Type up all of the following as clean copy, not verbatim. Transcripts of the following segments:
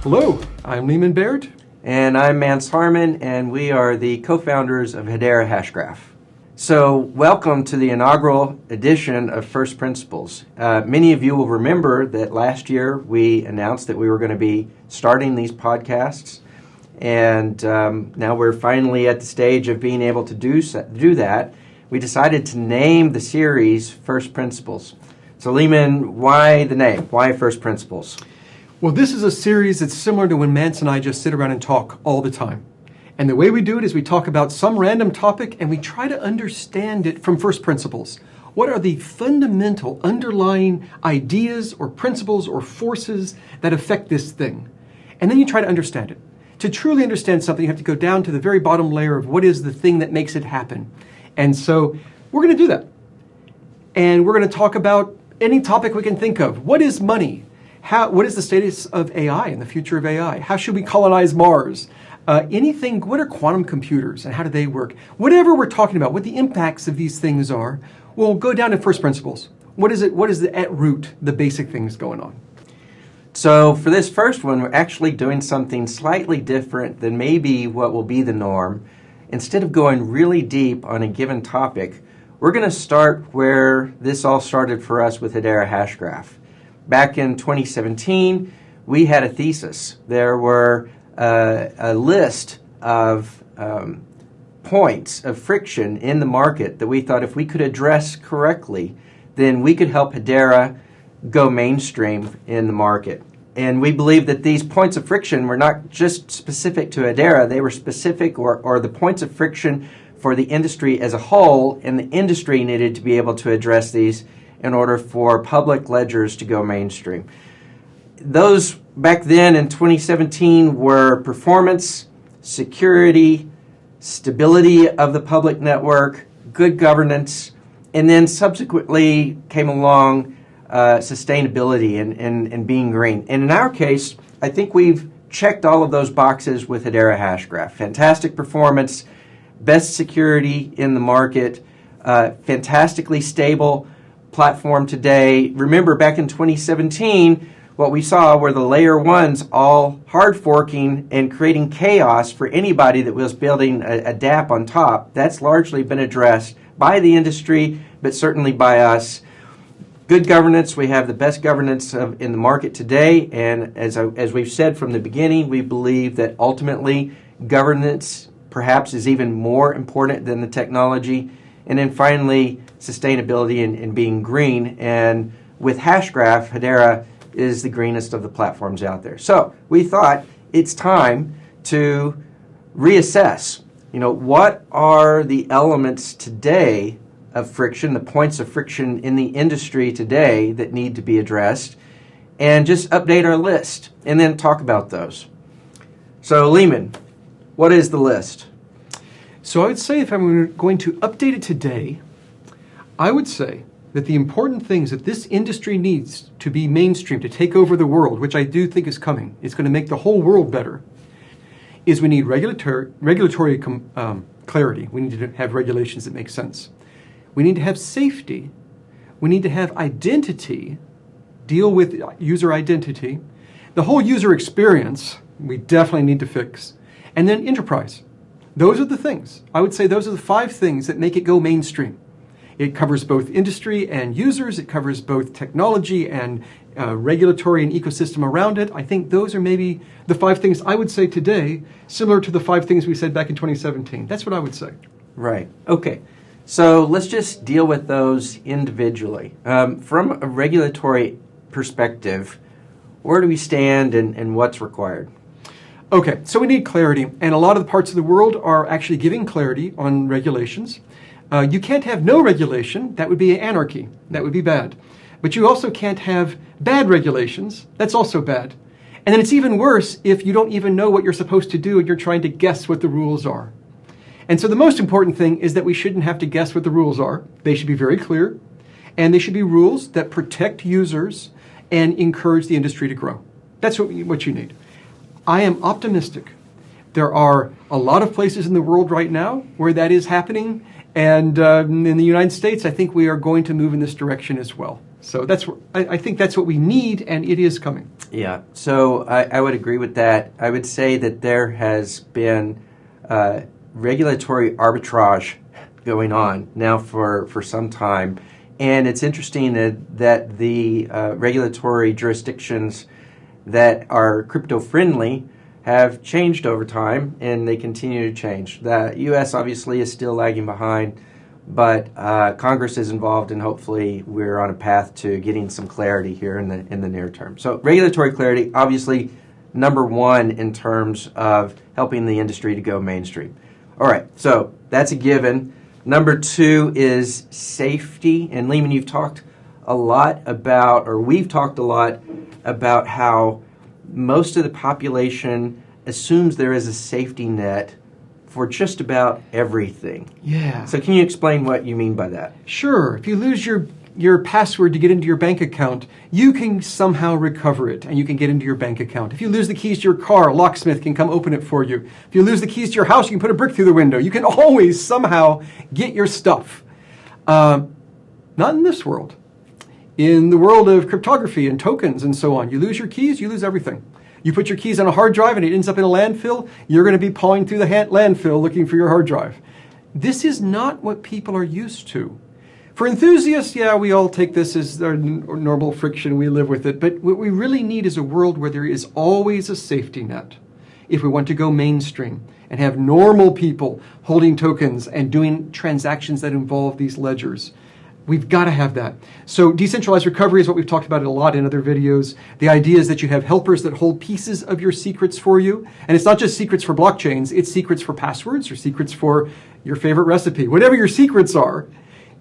Hello, I'm Leemon Baird. And I'm Mance Harmon, and we are the co-founders of Hedera Hashgraph. So welcome to the inaugural edition of First Principles. Many of you will remember that last year we announced that we were going to be starting these podcasts, and now we're finally at the stage of being able to do that. We decided to name the series First Principles. So Leemon, why the name? Why First Principles? Well, this is a series that's similar to when Mance and I just sit around and talk all the time. And the way we do it is we talk about some random topic and we try to understand it from first principles. What are the fundamental underlying ideas or principles or forces that affect this thing? And then you try to understand it. To truly understand something, you have to go down to the very bottom layer of what is the thing that makes it happen. And so we're going to do that. And we're going to talk about any topic we can think of. What is money? What is the status of AI and the future of AI? How should we colonize Mars? What are quantum computers and how do they work? Whatever we're talking about, what the impacts of these things are, we'll go down to first principles. What is at root, the basic things going on? So for this first one, we're actually doing something slightly different than maybe what will be the norm. Instead of going really deep on a given topic, we're going to start where this all started for us with Hedera Hashgraph. Back in 2017, we had a thesis. There were a list of points of friction in the market that we thought if we could address correctly, then we could help Hedera go mainstream in the market. And we believe that these points of friction were not just specific to Hedera, they were specific or the points of friction for the industry as a whole, and the industry needed to be able to address these in order for public ledgers to go mainstream. Those back then in 2017 were performance, security, stability of the public network, good governance, and then subsequently came along sustainability and being green. And in our case, I think we've checked all of those boxes with Hedera Hashgraph. Fantastic performance, best security in the market, fantastically stable platform today. Remember, back in 2017, what we saw were the layer ones all hard forking and creating chaos for anybody that was building a dApp on top. That's largely been addressed by the industry, but certainly by us. Good governance. We have the best governance in the market today, and as we've said from the beginning, we believe that ultimately governance perhaps is even more important than the technology. And then finally, sustainability and being green. And with Hashgraph, Hedera is the greenest of the platforms out there. So we thought it's time to reassess. What are the elements today of friction, the points of friction in the industry today that need to be addressed, and just update our list and then talk about those. So Leemon, what is the list? So I would say if I'm going to update it today, I would say that the important things that this industry needs to be mainstream, to take over the world, which I do think is coming, it's going to make the whole world better, is we need regulatory clarity. We need to have regulations that make sense. We need to have safety. We need to have identity, deal with user identity. The whole user experience, we definitely need to fix. And then enterprise. Those are the things. I would say those are the 5 things that make it go mainstream. It covers both industry and users. It covers both technology and regulatory and ecosystem around it. I think those are maybe the 5 things I would say today, similar to the 5 things we said back in 2017. That's what I would say. Right. Okay. So let's just deal with those individually. From a regulatory perspective, where do we stand and what's required? Okay, so we need clarity, and a lot of the parts of the world are actually giving clarity on regulations. You can't have no regulation. That would be anarchy. That would be bad. But you also can't have bad regulations. That's also bad. And then it's even worse if you don't even know what you're supposed to do and you're trying to guess what the rules are. And so the most important thing is that we shouldn't have to guess what the rules are. They should be very clear, and they should be rules that protect users and encourage the industry to grow. That's what you need. I am optimistic. There are a lot of places in the world right now where that is happening, and in the United States, I think we are going to move in this direction as well. So I think that's what we need, and it is coming. Yeah, so I would agree with that. I would say that there has been regulatory arbitrage going on now for some time. And it's interesting that the regulatory jurisdictions that are crypto-friendly have changed over time, and they continue to change. The U.S. obviously is still lagging behind, but Congress is involved, and hopefully we're on a path to getting some clarity here in the near term. So regulatory clarity, obviously, number one in terms of helping the industry to go mainstream. All right, so that's a given. Number two is safety. And Leemon, you've talked a lot about, or we've talked a lot about how most of the population assumes there is a safety net for just about everything. Yeah. So can you explain what you mean by that? Sure. If you lose your password to get into your bank account, you can somehow recover it, and you can get into your bank account. If you lose the keys to your car, a locksmith can come open it for you. If you lose the keys to your house, you can put a brick through the window. You can always somehow get your stuff. Not in this world. In the world of cryptography and tokens and so on, you lose your keys, you lose everything. You put your keys on a hard drive and it ends up in a landfill, you're going to be pawing through the landfill looking for your hard drive. This is not what people are used to. For enthusiasts, yeah, we all take this as our normal friction, we live with it, but what we really need is a world where there is always a safety net. If we want to go mainstream and have normal people holding tokens and doing transactions that involve these ledgers, we've got to have that. So decentralized recovery is what we've talked about a lot in other videos. The idea is that you have helpers that hold pieces of your secrets for you. And it's not just secrets for blockchains, it's secrets for passwords or secrets for your favorite recipe. Whatever your secrets are,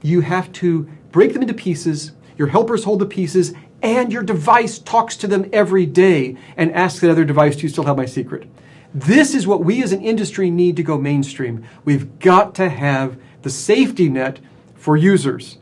you have to break them into pieces, your helpers hold the pieces, and your device talks to them every day and asks that other device, do you still have my secret? This is what we as an industry need to go mainstream. We've got to have the safety net for users.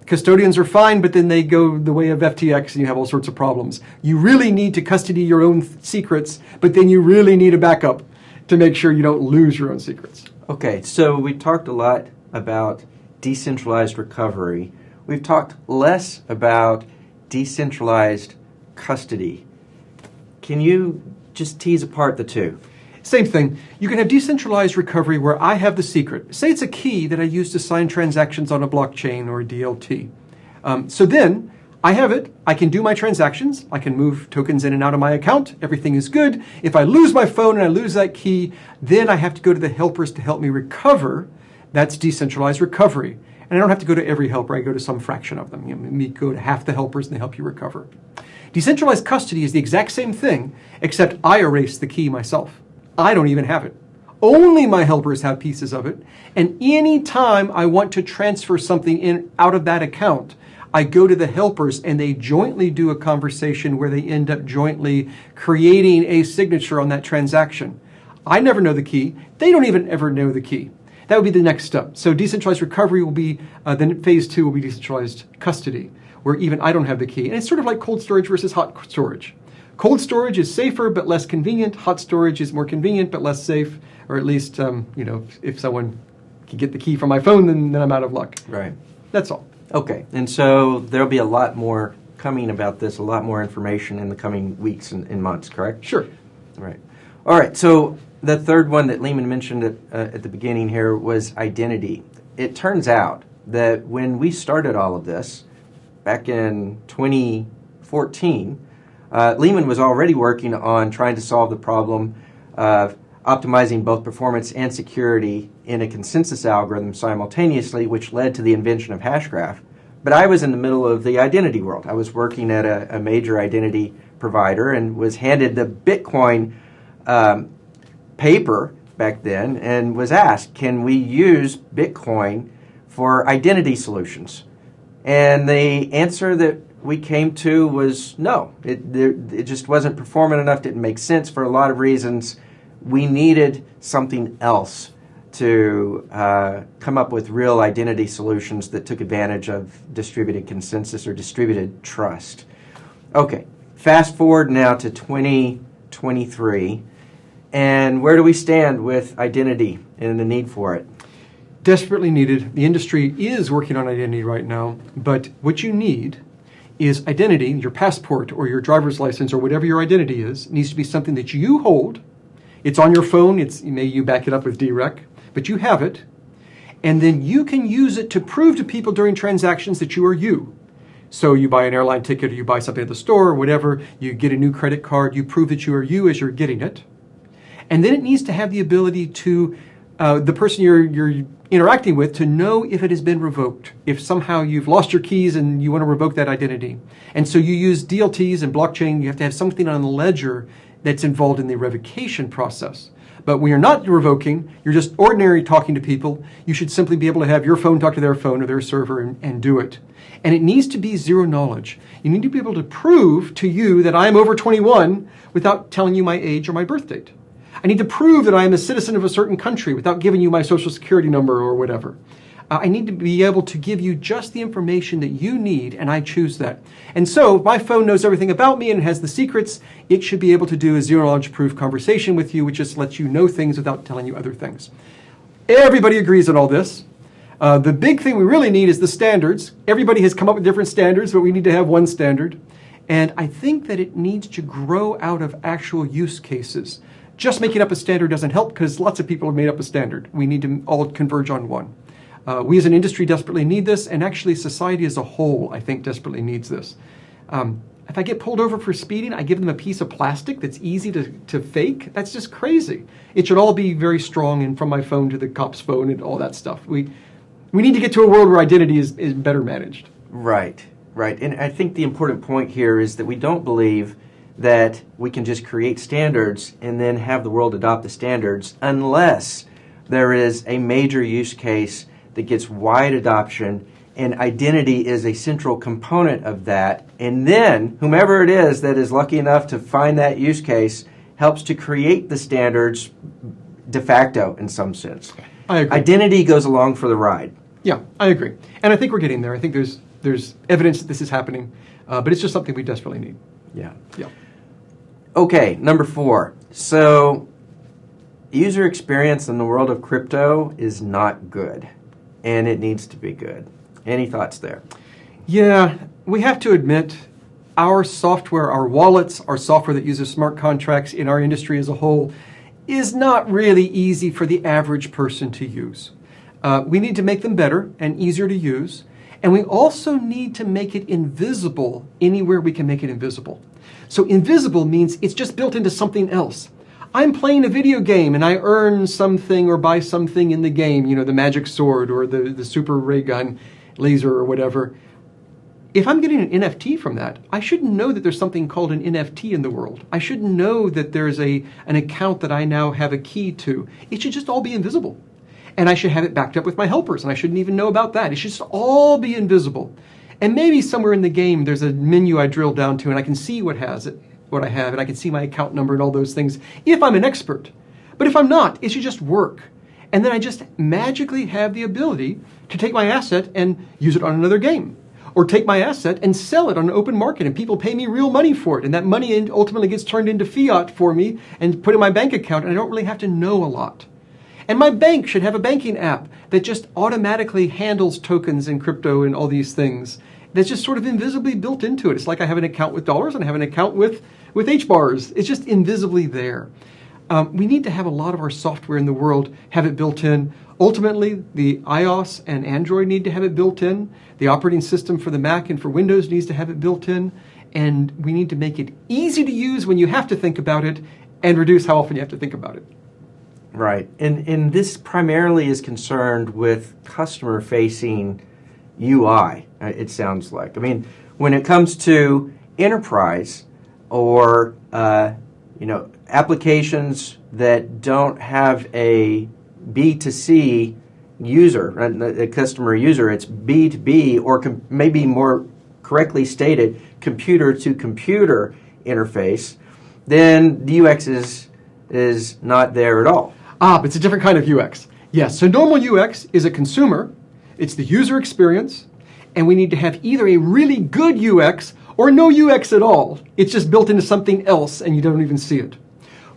Custodians are fine, but then they go the way of FTX and you have all sorts of problems. You really need to custody your own secrets, but then you really need a backup to make sure you don't lose your own secrets. Okay, so we talked a lot about decentralized recovery. We've talked less about decentralized custody. Can you just tease apart the two? Same thing. You can have decentralized recovery where I have the secret. Say it's a key that I use to sign transactions on a blockchain or a DLT. So then I have it. I can do my transactions. I can move tokens in and out of my account. Everything is good. If I lose my phone and I lose that key, then I have to go to the helpers to help me recover. That's decentralized recovery. And I don't have to go to every helper. I go to some fraction of them. You know, go to half the helpers and they help you recover. Decentralized custody is the exact same thing, except I erase the key myself. I don't even have it. Only my helpers have pieces of it. And any time I want to transfer something out of that account, I go to the helpers and they jointly do a conversation where they end up jointly creating a signature on that transaction. I never know the key. They don't even ever know the key. That would be the next step. So decentralized recovery will be, then phase 2 will be decentralized custody, where even I don't have the key. And it's sort of like cold storage versus hot storage. Cold storage is safer but less convenient. Hot storage is more convenient but less safe, or at least, if someone can get the key from my phone, then I'm out of luck. Right. That's all. Okay, and so there'll be a lot more coming about this, a lot more information in the coming weeks and months, correct? Sure. Right. All right, so the third one that Leemon mentioned at the beginning here was identity. It turns out that when we started all of this, back in 2014, Leemon was already working on trying to solve the problem of optimizing both performance and security in a consensus algorithm simultaneously, which led to the invention of Hashgraph. But I was in the middle of the identity world. I was working at a major identity provider and was handed the Bitcoin paper back then and was asked, can we use Bitcoin for identity solutions? And the answer that we came to was no. It just wasn't performant enough, didn't make sense for a lot of reasons. We needed something else to come up with real identity solutions that took advantage of distributed consensus or distributed trust. Okay, fast forward now to 2023, and where do we stand with identity and the need for it? Desperately needed. The industry is working on identity right now, but what you need is identity, your passport or your driver's license or whatever your identity is, needs to be something that you hold. It's on your phone. Maybe you back it up with DeRec, but you have it. And then you can use it to prove to people during transactions that you are you. So you buy an airline ticket or you buy something at the store or whatever, you get a new credit card, you prove that you are you as you're getting it. And then it needs to have the ability to, the person you're interacting with, to know if it has been revoked, if somehow you've lost your keys and you want to revoke that identity. And so you use DLTs and blockchain, you have to have something on the ledger that's involved in the revocation process. But when you're not revoking, you're just ordinary talking to people, you should simply be able to have your phone talk to their phone or their server and do it. And it needs to be zero knowledge. You need to be able to prove to you that I'm over 21 without telling you my age or my birth date. I need to prove that I am a citizen of a certain country without giving you my social security number or whatever. I need to be able to give you just the information that you need, and I choose that. And so if my phone knows everything about me and has the secrets, it should be able to do a zero-knowledge proof conversation with you, which just lets you know things without telling you other things. Everybody agrees on all this. The big thing we really need is the standards. Everybody has come up with different standards, but we need to have one standard. And I think that it needs to grow out of actual use cases. Just making up a standard doesn't help because lots of people have made up a standard. We need to all converge on one. We as an industry desperately need this, and actually society as a whole, I think, desperately needs this. If I get pulled over for speeding, I give them a piece of plastic that's easy to fake. That's just crazy. It should all be very strong, and from my phone to the cop's phone and all that stuff. We need to get to a world where identity is better managed. Right, right. And I think the important point here is that we don't believe that we can just create standards and then have the world adopt the standards unless there is a major use case that gets wide adoption, and identity is a central component of that. And then whomever it is that is lucky enough to find that use case helps to create the standards de facto in some sense. I agree. Identity goes along for the ride. Yeah, I agree. And I think we're getting there. I think there's evidence that this is happening, but it's just something we desperately need. Yeah. Yeah. Okay, number 4. So user experience in the world of crypto is not good, and it needs to be good. Any thoughts there? Yeah, we have to admit our software, our wallets, our software that uses smart contracts in our industry as a whole is not really easy for the average person to use. We need to make them better and easier to use, and we also need to make it invisible anywhere we can make it invisible. So invisible means it's just built into something else. I'm playing a video game and I earn something or buy something in the game, you know, the magic sword or the super ray gun laser or whatever. If I'm getting an NFT from that, I shouldn't know that there's something called an NFT in the world. I shouldn't know that there's an account that I now have a key to. It should just all be invisible. And I should have it backed up with my helpers, and I shouldn't even know about that. It should just all be invisible. And maybe somewhere in the game there's a menu I drill down to and I can see what I have, and I can see my account number and all those things if I'm an expert. But if I'm not, it should just work. And then I just magically have the ability to take my asset and use it on another game. Or take my asset and sell it on an open market, and people pay me real money for it. And that money ultimately gets turned into fiat for me and put in my bank account, and I don't really have to know a lot. And my bank should have a banking app that just automatically handles tokens and crypto and all these things. That's just sort of invisibly built into it. It's like I have an account with dollars and I have an account with H-bars. It's just invisibly there. We need to have a lot of our software in the world have it built in. Ultimately, the iOS and Android need to have it built in. The operating system for the Mac and for Windows needs to have it built in. And we need to make it easy to use when you have to think about it and reduce how often you have to think about it. Right. And this primarily is concerned with customer-facing UI, it sounds like. I mean, when it comes to enterprise or applications that don't have a B2C user, a customer user, it's B2B, or maybe more correctly stated, computer-to-computer interface, then the UX is not there at all. But it's a different kind of UX. Yes, so normal UX is a consumer, it's the user experience, and we need to have either a really good UX or no UX at all. It's just built into something else and you don't even see it.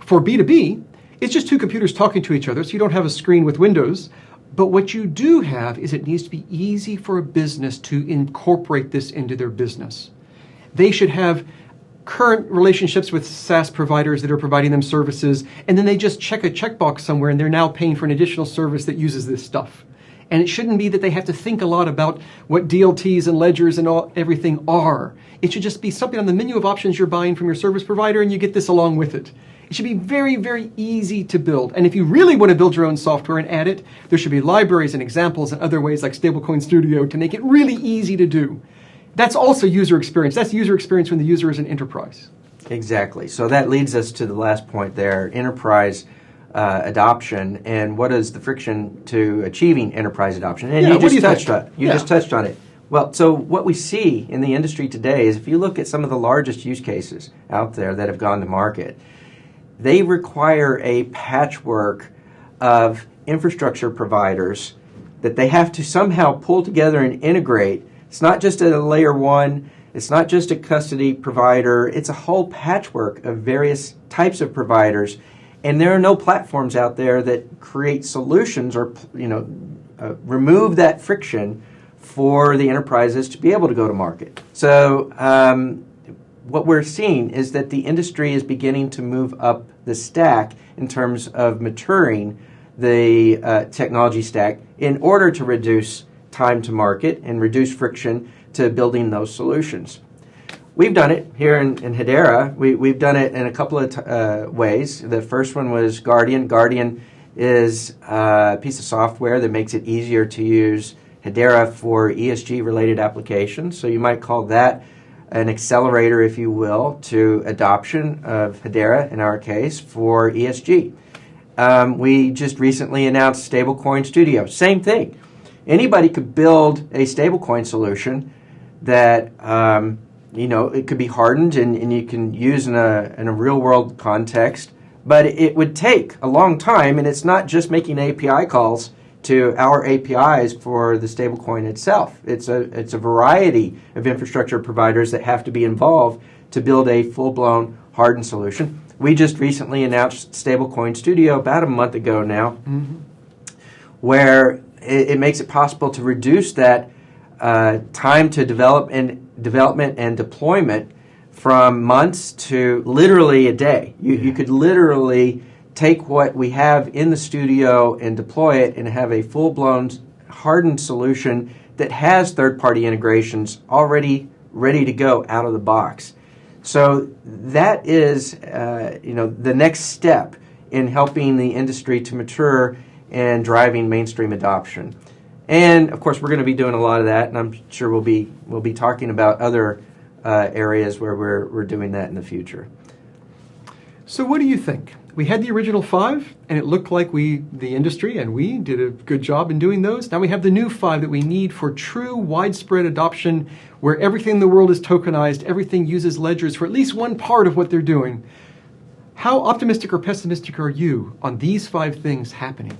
For B2B, it's just two computers talking to each other, so you don't have a screen with windows. But what you do have is it needs to be easy for a business to incorporate this into their business. They should have current relationships with SaaS providers that are providing them services, and then they just check a checkbox somewhere and they're now paying for an additional service that uses this stuff. And it shouldn't be that they have to think a lot about what DLTs and ledgers and everything are. It should just be something on the menu of options you're buying from your service provider, and you get this along with it. It should be very, very easy to build. And if you really want to build your own software and add it, there should be libraries and examples and other ways like Stablecoin Studio to make it really easy to do. That's also user experience. That's user experience when the user is an enterprise. Exactly. So that leads us to the last point there, enterprise adoption, and what is the friction to achieving enterprise adoption? And you just touched on it. Well, so what we see in the industry today is if you look at some of the largest use cases out there that have gone to market, they require a patchwork of infrastructure providers that they have to somehow pull together and integrate. It's not just a layer one, it's not just a custody provider, it's a whole patchwork of various types of providers. And there are no platforms out there that create solutions or remove that friction for the enterprises to be able to go to market. So what we're seeing is that the industry is beginning to move up the stack in terms of maturing the technology stack in order to reduce time to market and reduce friction to building those solutions. We've done it here in Hedera. We've done it in a couple of ways. The first one was Guardian. Guardian is a piece of software that makes it easier to use Hedera for ESG-related applications. So you might call that an accelerator, if you will, to adoption of Hedera, in our case, for ESG. We just recently announced Stablecoin Studio. Same thing. Anybody could build a stablecoin solution that it could be hardened and you can use in a real-world context, but it would take a long time, and it's not just making API calls to our APIs for the stablecoin itself. It's a variety of infrastructure providers that have to be involved to build a full-blown hardened solution. We just recently announced Stablecoin Studio about a month ago now, where it makes it possible to reduce that time to development and deployment from months to literally a day. You could literally take what we have in the studio and deploy it and have a full-blown hardened solution that has third-party integrations already ready to go out of the box. So that is the next step in helping the industry to mature and driving mainstream adoption. And of course, we're going to be doing a lot of that, and I'm sure we'll be talking about other areas where we're doing that in the future. So what do you think? We had the original 5, and it looked like the industry and we did a good job in doing those. Now we have the new 5 that we need for true widespread adoption, where everything in the world is tokenized, everything uses ledgers for at least one part of what they're doing. How optimistic or pessimistic are you on these 5 things happening?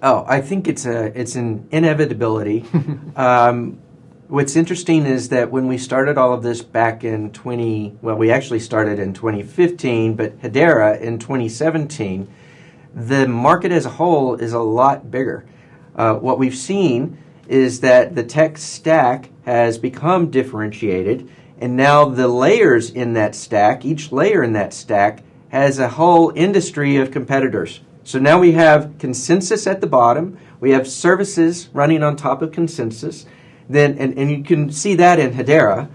Oh, I think it's an inevitability. What's interesting is that when we started all of this back in we actually started in 2015, but Hedera in 2017, the market as a whole is a lot bigger. What we've seen is that the tech stack has become differentiated, and now the layers in that stack, each layer in that stack, has a whole industry of competitors. So now we have consensus at the bottom, we have services running on top of consensus, then and you can see that in Hedera,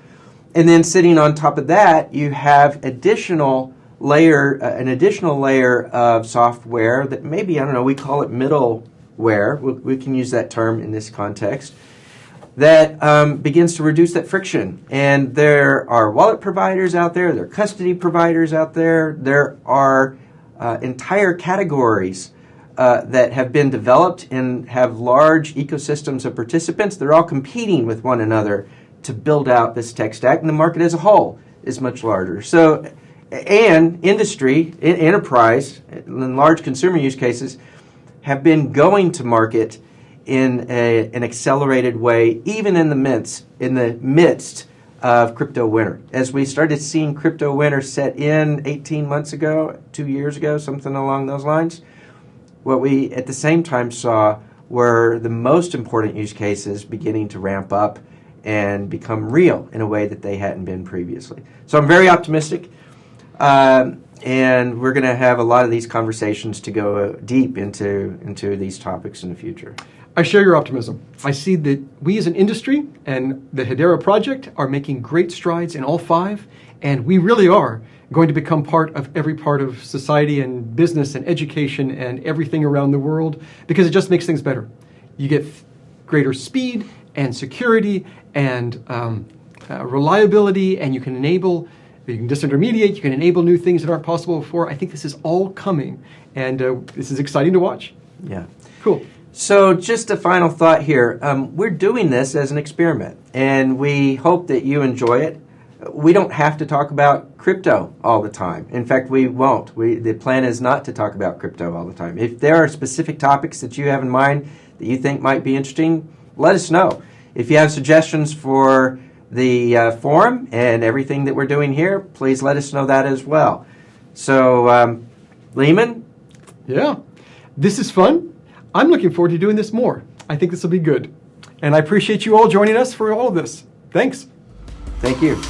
and then sitting on top of that, you have an additional layer of software that maybe, we call it middleware. We can use that term in this context, that begins to reduce that friction. And there are wallet providers out there, there are custody providers out there, there are entire categories that have been developed and have large ecosystems of participants. They're all competing with one another to build out this tech stack, and the market as a whole is much larger. So, and industry, enterprise, and large consumer use cases have been going to market in an accelerated way, even in the midst of crypto winter. As we started seeing crypto winter set in 18 months ago, 2 years ago, something along those lines, what we at the same time saw were the most important use cases beginning to ramp up, and become real in a way that they hadn't been previously. So I'm very optimistic, and we're going to have a lot of these conversations to go deep into these topics in the future. I share your optimism. I see that we as an industry and the Hedera project are making great strides in all 5, and we really are going to become part of every part of society and business and education and everything around the world, because it just makes things better. You get greater speed and security and reliability, and you can disintermediate, you can enable new things that aren't possible before. I think this is all coming, and this is exciting to watch. Yeah. Cool. So just a final thought here. We're doing this as an experiment, and we hope that you enjoy it. We don't have to talk about crypto all the time. In fact, we won't. The plan is not to talk about crypto all the time. If there are specific topics that you have in mind that you think might be interesting, let us know. If you have suggestions for the forum and everything that we're doing here, please let us know that as well. So, Leemon? Yeah, this is fun. I'm looking forward to doing this more. I think this will be good. And I appreciate you all joining us for all of this. Thanks. Thank you.